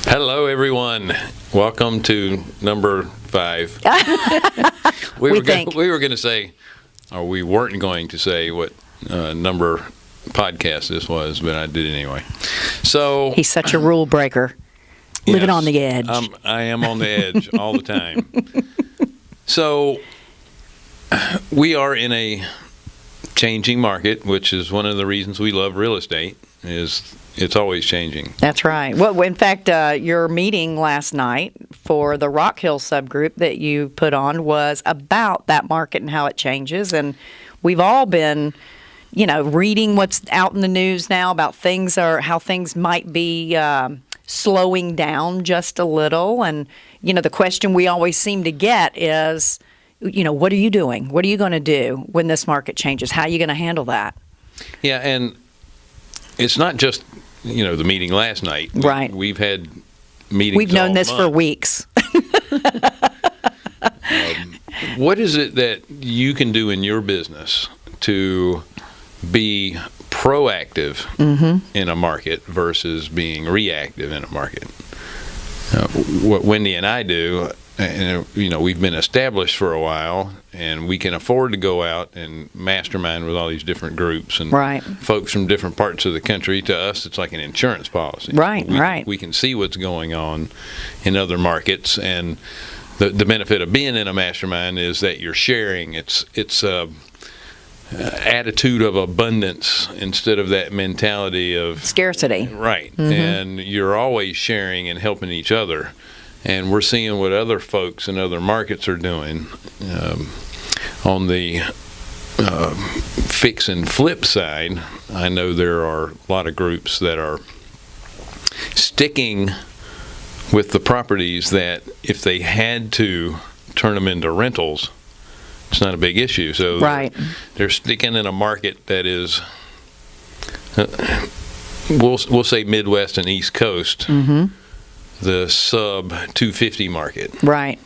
Hello, everyone. Welcome to number 5. We were going to say, or we weren't going to say what number podcast this was, but I did anyway. So he's such a rule breaker, living on the edge. I am on the edge all the time. So we are in a changing market, which is one of the reasons we love real estate. Is it's always changing. That's right. Well, in fact, your meeting last night for the Rock Hill subgroup that you put on was about that market and how it changes. And we've all been, reading what's out in the news now about how things might be slowing down just a little. And, the question we always seem to get is, what are you doing? What are you going to do when this market changes? How are you going to handle that? Yeah, and it's not just the meeting last night. Right. We've had meetings. We've known this month. for weeks. What is it that you can do in your business to be proactive in a market versus being reactive in a market? What Wendy and I do, and we've been established for a while, and we can afford to go out and mastermind with all these different groups and folks from different parts of the country. To us, it's like an insurance policy. Right. We can see what's going on in other markets, and the benefit of being in a mastermind is that you're sharing. It's attitude of abundance instead of that mentality of scarcity. Right. And you're always sharing and helping each other. And we're seeing what other folks in other markets are doing. On the fix and flip side, I know there are a lot of groups that are sticking with the properties that if they had to turn them into rentals, it's not a big issue. So they're sticking in a market that is, we'll say Midwest and East Coast. The sub 250 market. Right.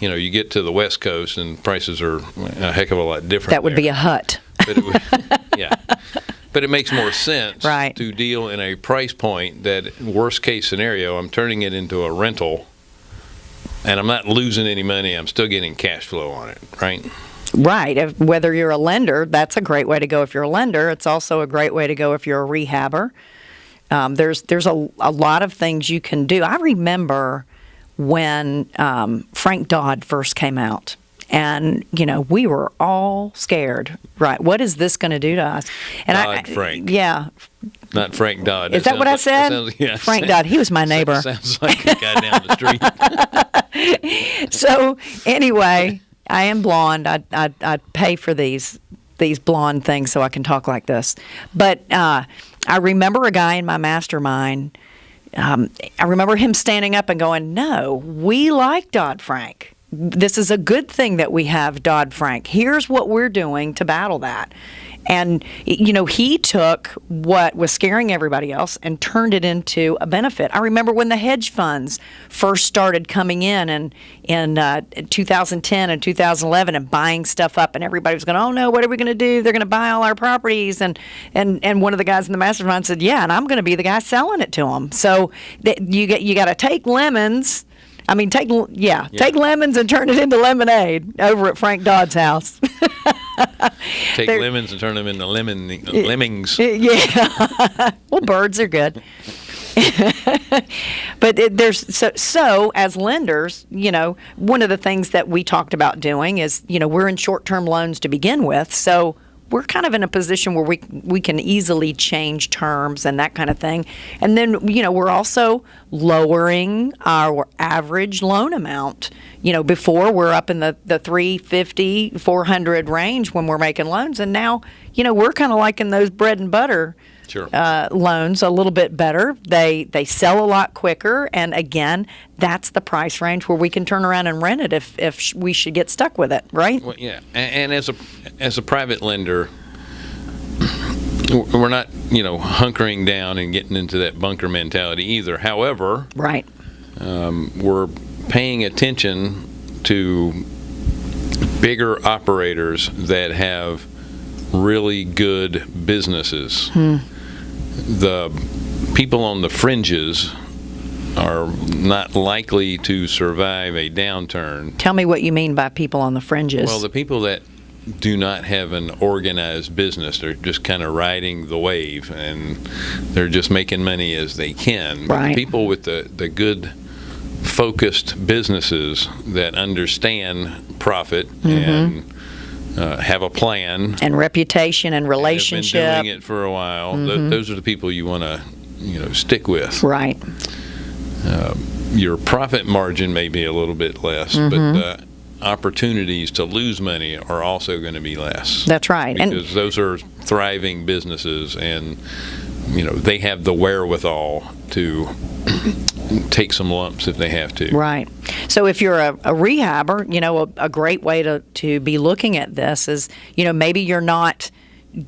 You get to the West Coast and prices are a heck of a lot different. That would be a hut. But but it makes more sense to deal in a price point that, worst case scenario, I'm turning it into a rental and I'm not losing any money. I'm still getting cash flow on it, right? Right. Whether you're a lender, that's a great way to go if you're a lender. It's also a great way to go if you're a rehabber. There's a lot of things you can do. I remember when Frank Dodd first came out, and we were all scared. Right, what is this going to do to us? And Frank. Yeah. Not Frank Dodd. Is that what I said? Frank Dodd. He was my neighbor. Sounds like a guy down the street. So anyway, I am blonde. I'd pay for these blonde things so I can talk like this, but. I remember a guy in my mastermind, I remember him standing up and going, no, we like Dodd-Frank. This is a good thing that we have Dodd-Frank. Here's what we're doing to battle that. And, he took what was scaring everybody else and turned it into a benefit. I remember when the hedge funds first started coming in 2010 and 2011 and buying stuff up, and everybody was going, oh, no, what are we going to do? They're going to buy all our properties. And one of the guys in the mastermind said, yeah, and I'm going to be the guy selling it to them. So you got to take lemons. Take lemons and turn it into lemonade over at Frank Dodd's house. Take lemons and turn them into lemmings. Yeah. Well, birds are good. But there's so as lenders, one of the things that we talked about doing is, we're in short-term loans to begin with, so we're kind of in a position where we can easily change terms and that kind of thing. And then, we're also lowering our average loan amount. Before we're up in the 350, 400 range when we're making loans. And now, we're kind of liking those bread and butter loans a little bit better. They sell a lot quicker. And again, that's the price range where we can turn around and rent it if we should get stuck with it, right? Well, yeah. And as a private lender, we're not, hunkering down and getting into that bunker mentality either. However, we're paying attention to bigger operators that have really good businesses. The people on the fringes are not likely to survive a downturn. Tell me what you mean by people on the fringes. Well, the people that do not have an organized business, they're just kind of riding the wave, and they're just making money as they can. But Right. people with the good, focused businesses that understand profit and have a plan and reputation and relationship. have been doing it for a while. Those are the people you want to, stick with. Right. Your profit margin may be a little bit less, but the opportunities to lose money are also going to be less. That's right. Because those are thriving businesses, and they have the wherewithal to take some lumps if they have to. Right. So if you're a rehabber, a great way to be looking at this is, maybe you're not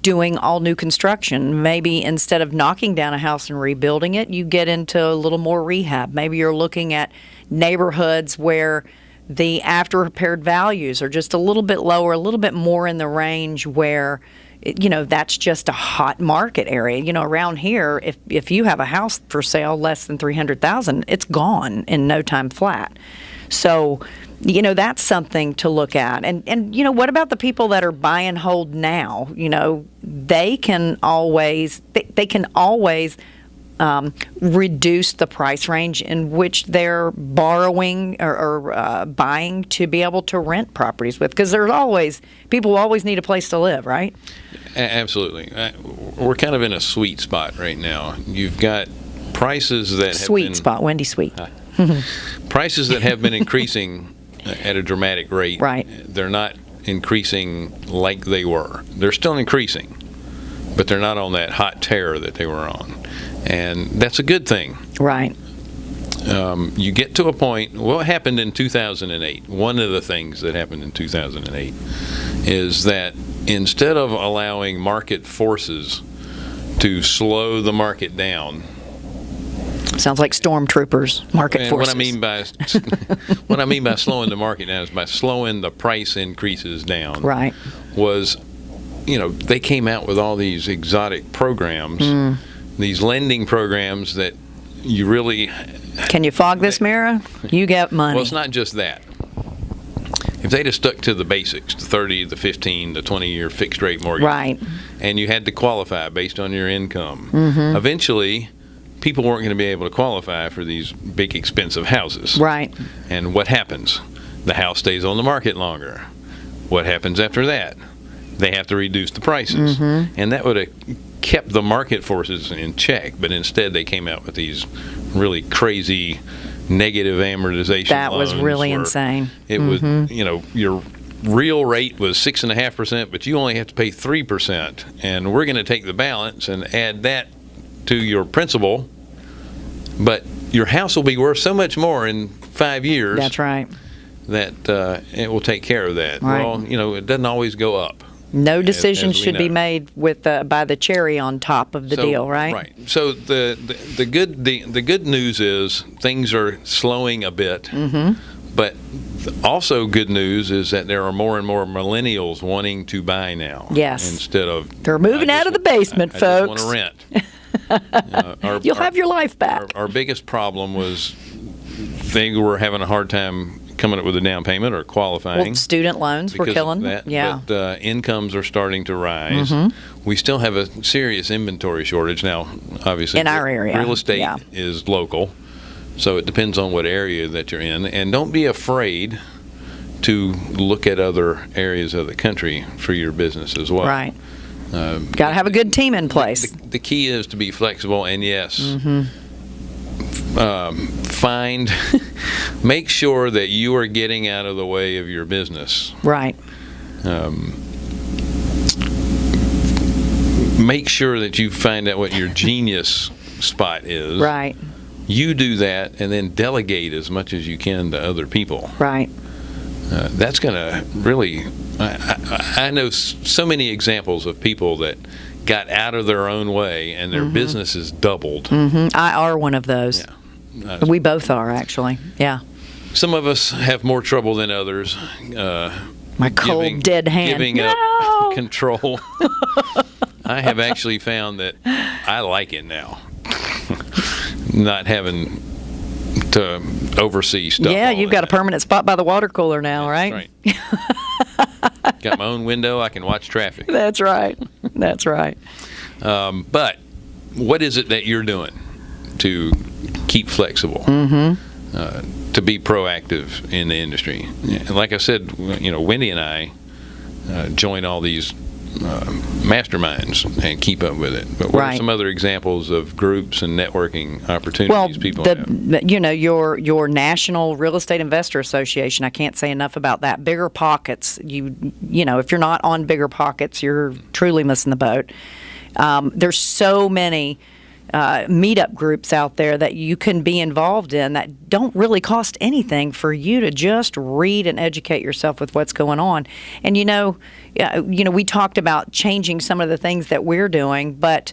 doing all new construction. Maybe instead of knocking down a house and rebuilding it, you get into a little more rehab. Maybe you're looking at neighborhoods where the after repaired values are just a little bit lower, a little bit more in the range where that's just a hot market area. Around here, if you have a house for sale less than $300,000, it's gone in no time flat. So, that's something to look at. And what about the people that are buy and hold now? They can always reduce the price range in which they're borrowing or buying to be able to rent properties with, because people always need a place to live, right? Absolutely. We're kind of in a sweet spot right now. You've got prices that Sweet spot, Wendy Sweet. Prices that have been increasing at a dramatic rate. Right. They're not increasing like they were. They're still increasing, but they're not on that hot tear that they were on. And that's a good thing. Right. You get to a point, what happened in 2008, one of the things that happened in 2008 is that instead of allowing market forces to slow the market down. Sounds like stormtroopers, market forces. What I mean by slowing the market down is by slowing the price increases down. Right. Was, they came out with all these exotic programs, these lending programs that you really... Can you fog this mirror? You get money. Well, it's not just that. If they'd have stuck to the basics, the 30, the 15, the 20-year fixed rate mortgage, right, and you had to qualify based on your income, eventually people weren't going to be able to qualify for these big expensive houses. Right. And what happens? The house stays on the market longer. What happens after that? They have to reduce the prices. And that would have kept the market forces in check, but instead they came out with these really crazy negative amortization that loans. Was really insane. It was, your real rate was 6.5%, but you only have to pay 3%. And we're going to take the balance and add that to your principal, but your house will be worth so much more in 5 years. That's right. That it will take care of that. Right. Well, it doesn't always go up. No decisions should be know. made with by the cherry on top of the deal, right? Right. So the good news is things are slowing a bit, but also good news is that there are more and more millennials wanting to buy now. Yes. Instead of they're moving out of the basement, folks. I just want to rent. You'll have your life back. Our biggest problem was they were having a hard time coming up with a down payment or qualifying. Well, student loans were killing. That, yeah. But incomes are starting to rise. We still have a serious inventory shortage now. Obviously, in our area, real estate is local, so it depends on what area that you're in. And don't be afraid to look at other areas of the country for your business as well. Right. Got to have a good team in place. The key is to be flexible, and yes, make sure that you are getting out of the way of your business. Right. Make sure that you find out what your genius spot is. Right. You do that, and then delegate as much as you can to other people. Right. That's going to really... I know so many examples of people that got out of their own way, and their businesses doubled. I are one of those. Yeah. We both are, actually. Yeah. Some of us have more trouble than others. My cold, dead hand. Giving up control. I have actually found that I like it now. Not having to oversee stuff. Yeah, all you've in got a it. permanent spot by the water cooler now, right? That's right. Got my own window. I can watch traffic. That's right. That's right. But what is it that you're doing to keep flexible, to be proactive in the industry? And like I said, Wendy and I join all these masterminds and keep up with it. But what are some other examples of groups and networking opportunities people have? Your National Real Estate Investor Association, I can't say enough about that. Bigger Pockets, if you're not on Bigger Pockets, you're truly missing the boat. There's so many meetup groups out there that you can be involved in that don't really cost anything for you to just read and educate yourself with what's going on. And we talked about changing some of the things that we're doing, but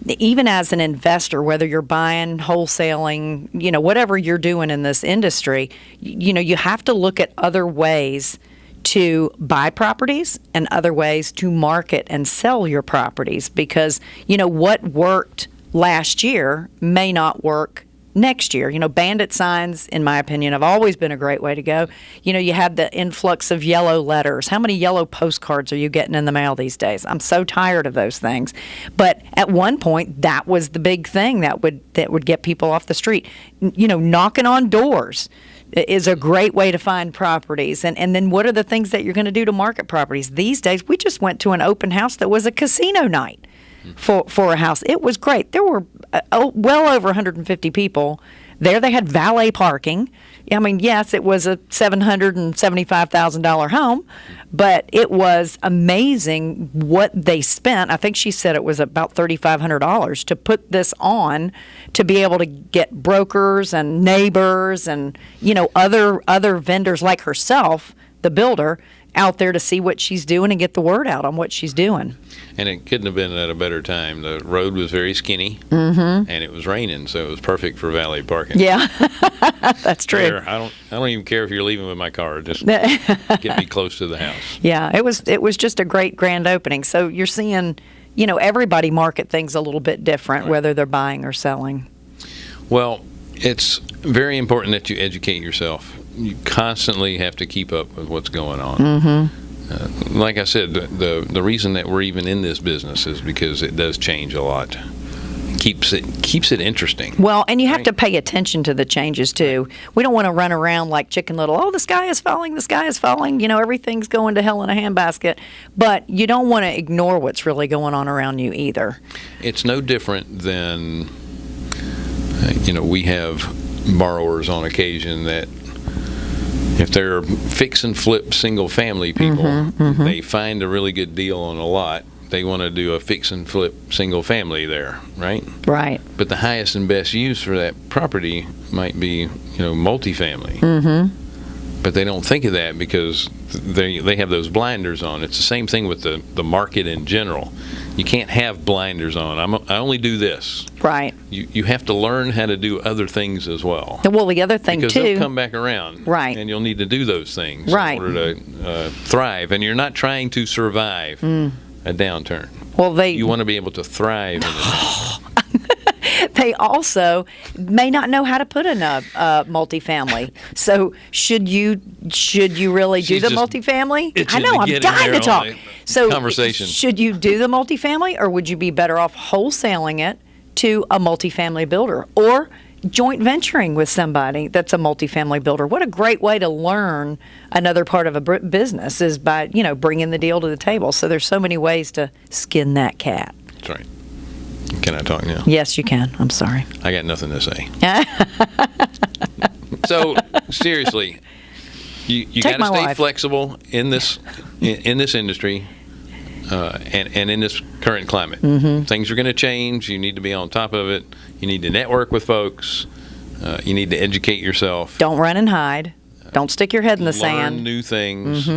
even as an investor, whether you're buying, wholesaling, whatever you're doing in this industry, you have to look at other ways to buy properties and other ways to market and sell your properties, because what worked last year may not work next year. Bandit signs, in my opinion, have always been a great way to go. You have the influx of yellow letters. How many yellow postcards are you getting in the mail these days? I'm so tired of those things. But at one point, that was the big thing that would get people off the street. Knocking on doors is a great way to find properties. And then what are the things that you're going to do to market properties? These days, we just went to an open house that was a casino night for a house. It was great. There were well over 150 people there. They had valet parking. I mean, yes, it was a $775,000 home, but it was amazing what they spent. I think she said it was about $3,500 to put this on, to be able to get brokers and neighbors and other vendors like herself, the builder, out there to see what she's doing and get the word out on what she's doing. And it couldn't have been at a better time. The road was very skinny, and it was raining, so it was perfect for valet parking. Yeah, that's true. I don't even care if you're leaving with my car. Just get me close to the house. Yeah, it was just a great grand opening. So you're seeing, everybody market things a little bit different, whether they're buying or selling. Well, it's very important that you educate yourself. You constantly have to keep up with what's going on. Like I said, the reason that we're even in this business is because it does change a lot. Keeps it interesting. Well, and you have to pay attention to the changes too. We don't want to run around like Chicken Little. Oh, the sky is falling. The sky is falling. Everything's going to hell in a handbasket. But you don't want to ignore what's really going on around you either. It's no different than we have borrowers on occasion that, if they're fix and flip single family people, they find a really good deal on a lot, they want to do a fix and flip single family there, right? Right. But the highest and best use for that property might be, multifamily. But they don't think of that because they have those blinders on. It's the same thing with the market in general. You can't have blinders on. I only do this. Right. You have to learn how to do other things as well. Well, the other thing because too, they'll come back around. Right. And you'll need to do those things right. in order to thrive. And you're not trying to survive a downturn. Well, you want to be able to thrive in a downturn. They also may not know how to put in a multifamily. So should you really do the multifamily? I know, I'm dying to talk. So conversation. Should you do the multifamily, or would you be better off wholesaling it to a multifamily builder, or joint venturing with somebody that's a multifamily builder? What a great way to learn another part of a business is by bringing the deal to the table. So there's so many ways to skin that cat. That's right. Can I talk now? Yes, you can. I'm sorry. I got nothing to say. So seriously, you got to stay flexible in this industry and in this current climate. Things are going to change. You need to be on top of it. You need to network with folks. You need to educate yourself. Don't run and hide. Don't stick your head in the sand. Learn new things.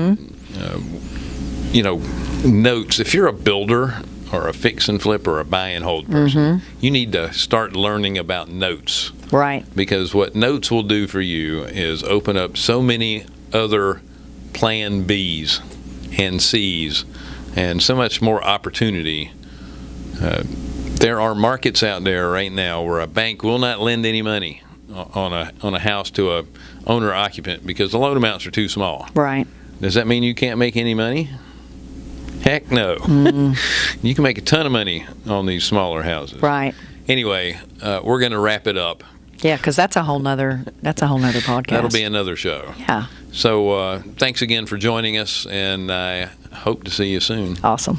Notes. If you're a builder or a fix and flip or a buy and hold person, you need to start learning about notes. Right. Because what notes will do for you is open up so many other plan Bs and Cs and so much more opportunity. There are markets out there right now where a bank will not lend any money on a house to a owner occupant because the loan amounts are too small. Right. Does that mean you can't make any money? Heck no. You can make a ton of money on these smaller houses. Right. Anyway, we're going to wrap it up. Yeah, because that's a whole nother podcast. That'll be another show. Yeah. So thanks again for joining us, and I hope to see you soon. Awesome.